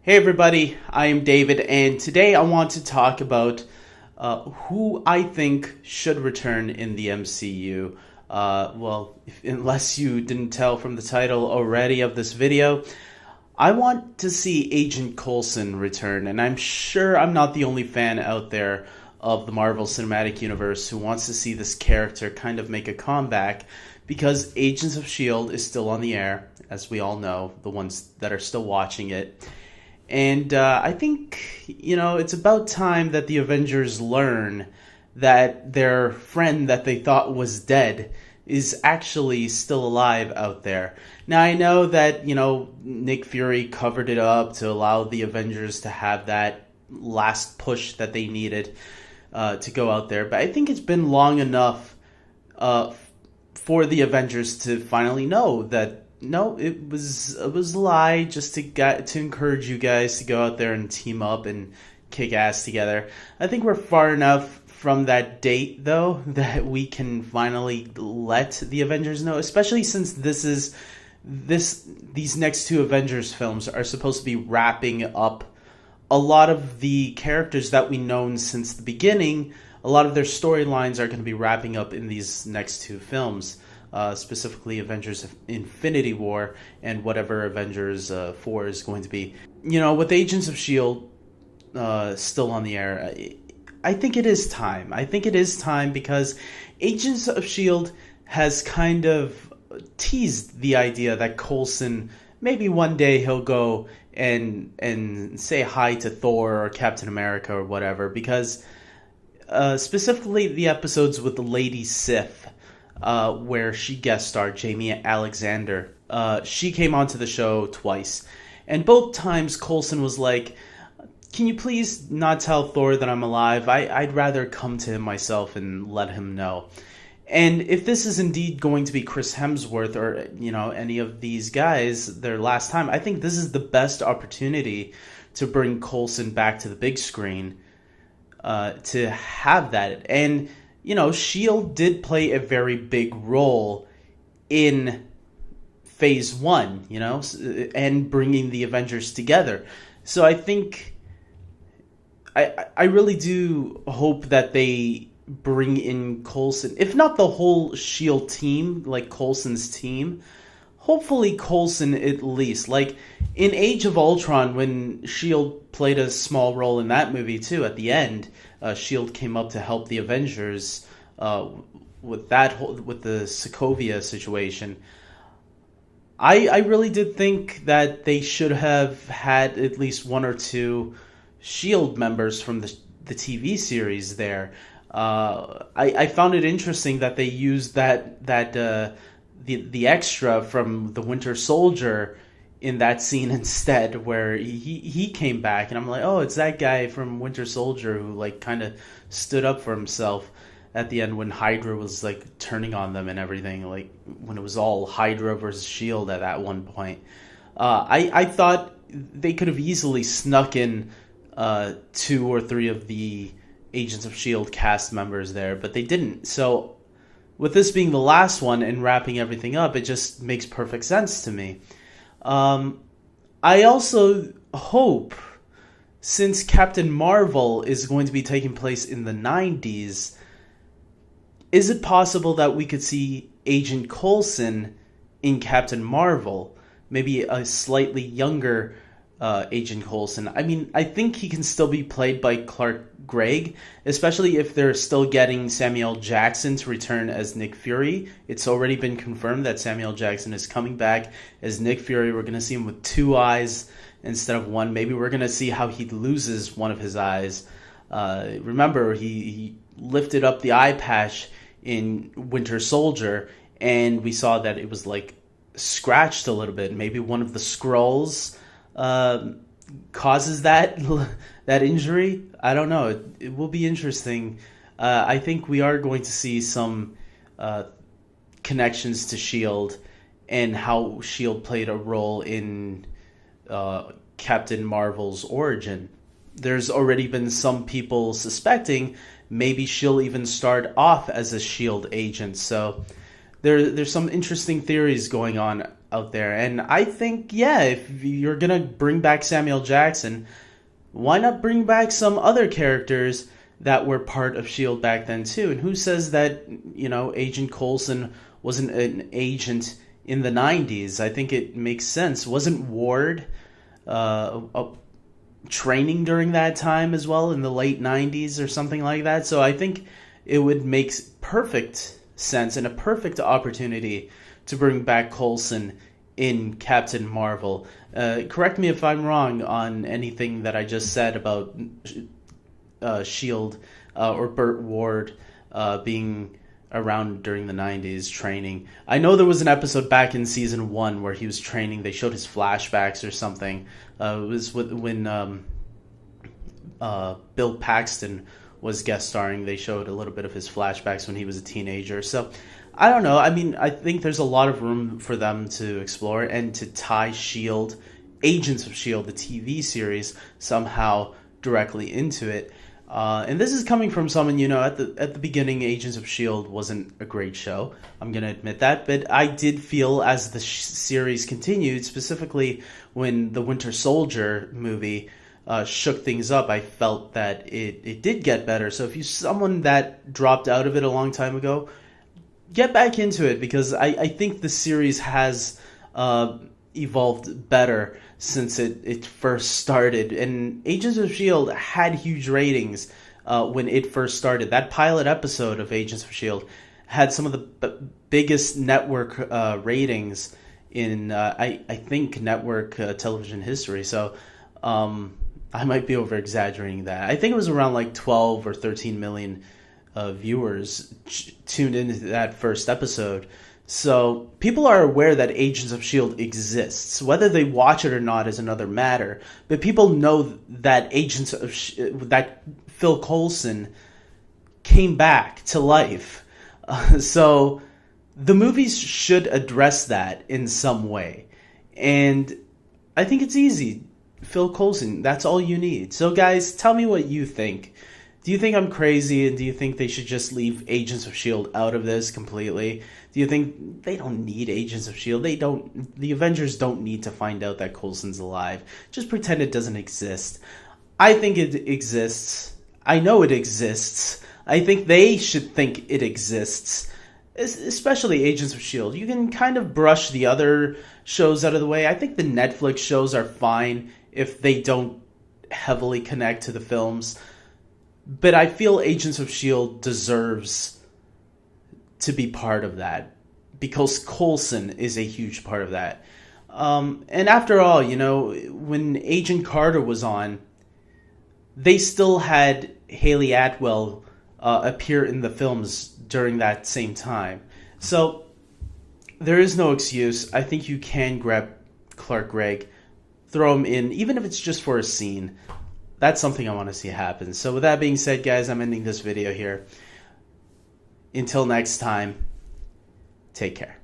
Hey everybody, I am David, and today I want to talk about who I think should return in the MCU. Unless you didn't tell from the title already of this video, I want to see Agent Coulson return, and I'm sure I'm not the only fan out there of the Marvel Cinematic Universe who wants to see this character kind of make a comeback, because Agents of S.H.I.E.L.D. is still on the air, as we all know, the ones that are still watching it. And I think, it's about time that the Avengers learn that their friend that they thought was dead is actually still alive out there. Now, I know that, Nick Fury covered it up to allow the Avengers to have that last push that they needed to go out there. But I think it's been long enough for the Avengers to finally know that no, it was a lie, just to encourage you guys to go out there and team up and kick ass together. I think we're far enough from that date, though, that we can finally let the Avengers know, especially since these next two Avengers films are supposed to be wrapping up a lot of the characters that we've known since the beginning. A lot of their storylines are going to be wrapping up in these next two films. Specifically Avengers Infinity War and whatever Avengers 4 is going to be. With Agents of S.H.I.E.L.D. Still on the air, I think it is time. I think it is time because Agents of S.H.I.E.L.D. has kind of teased the idea that Coulson, maybe one day he'll go and say hi to Thor or Captain America or whatever, because specifically the episodes with the Lady Sif, where she guest starred, Jamie Alexander. She came onto the show twice, and both times Coulson was like, can you please not tell Thor that I'm alive? I'd rather come to him myself and let him know. And if this is indeed going to be Chris Hemsworth or any of these guys their last time, I think this is the best opportunity to bring Coulson back to the big screen, to have that. And S.H.I.E.L.D. did play a very big role in Phase 1, and bringing the Avengers together. So I think, I really do hope that they bring in Coulson, if not the whole S.H.I.E.L.D. team, like Coulson's team, hopefully Coulson at least. Like in Age of Ultron, when S.H.I.E.L.D. played a small role in that movie too, at the end, S.H.I.E.L.D. came up to help the Avengers with the Sokovia situation. I really did think that they should have had at least one or two S.H.I.E.L.D. members from the TV series there. I found it interesting that they used the extra from the Winter Soldier in that scene instead, where he came back, and I'm like, oh, it's that guy from Winter Soldier who kind of stood up for himself at the end when Hydra was turning on them and everything, when it was all Hydra versus S.H.I.E.L.D. at that one point. I thought they could have easily snuck in 2 or 3 of the Agents of S.H.I.E.L.D. cast members there, but they didn't. So with this being the last one and wrapping everything up, it just makes perfect sense to me. I also hope, since Captain Marvel is going to be taking place in the 90s, is it possible that we could see Agent Coulson in Captain Marvel? Maybe a slightly younger Agent Coulson. I mean, I think he can still be played by Clark Gregg, especially if they're still getting Samuel Jackson to return as Nick Fury. It's already been confirmed that Samuel Jackson is coming back as Nick Fury. We're going to see him with 2 eyes instead of 1. Maybe we're going to see how he loses one of his eyes. Remember, he lifted up the eye patch in Winter Soldier, and we saw that it was scratched a little bit. Maybe one of the Skrulls causes that injury. I don't know. It will be interesting. I think we are going to see some connections to S.H.I.E.L.D. and how S.H.I.E.L.D. played a role in Captain Marvel's origin. There's already been some people suspecting maybe she'll even start off as a S.H.I.E.L.D. agent. So there's some interesting theories going on out there. And I think, yeah, if you're gonna bring back Samuel Jackson, why not bring back some other characters that were part of S.H.I.E.L.D. back then too? And who says that, Agent Coulson wasn't an agent in the 90s? I think it makes sense. Wasn't Ward training during that time as well, in the late 90s or something like that? So I think it would make perfect sense and a perfect opportunity to bring back Coulson in Captain Marvel. Correct me if I'm wrong on anything that I just said about S.H.I.E.L.D. Or Burt Ward being around during the 90s training. I know there was an episode back in season 1 where he was training. They showed his flashbacks or something. It was when Bill Paxton was guest starring. They showed a little bit of his flashbacks when he was a teenager. So I don't know. I mean, I think there's a lot of room for them to explore and to tie S.H.I.E.L.D., Agents of S.H.I.E.L.D., the TV series, somehow directly into it. And this is coming from someone, at the beginning, Agents of S.H.I.E.L.D. wasn't a great show. I'm going to admit that. But I did feel as the series continued, specifically when the Winter Soldier movie shook things up, I felt that it did get better. So if you're someone that dropped out of it a long time ago, get back into it, because I think the series has evolved better since it first started. And Agents of S.H.I.E.L.D. had huge ratings when it first started. That pilot episode of Agents of S.H.I.E.L.D. had some of the biggest network ratings in, I think, network television history. So I might be over-exaggerating that. I think it was around like 12 or 13 million viewers tuned into that first episode. So people are aware that Agents of S.H.I.E.L.D. exists. Whether they watch it or not is another matter. But people know that that Phil Coulson came back to life. So the movies should address that in some way. And I think it's easy. Phil Coulson, that's all you need. So guys, tell me what you think. Do you think I'm crazy, and do you think they should just leave Agents of S.H.I.E.L.D. out of this completely? Do you think they don't need Agents of S.H.I.E.L.D.? The Avengers don't need to find out that Coulson's alive. Just pretend it doesn't exist. I think it exists. I know it exists. I think they should think it exists. Especially Agents of S.H.I.E.L.D. You can kind of brush the other shows out of the way. I think the Netflix shows are fine if they don't heavily connect to the films. But I feel Agents of S.H.I.E.L.D. deserves to be part of that, because Coulson is a huge part of that. And after all, when Agent Carter was on, they still had Haley Atwell appear in the films during that same time. So there is no excuse. I think you can grab Clark Gregg, throw him in, even if it's just for a scene. That's something I want to see happen. So with that being said, guys, I'm ending this video here. Until next time, take care.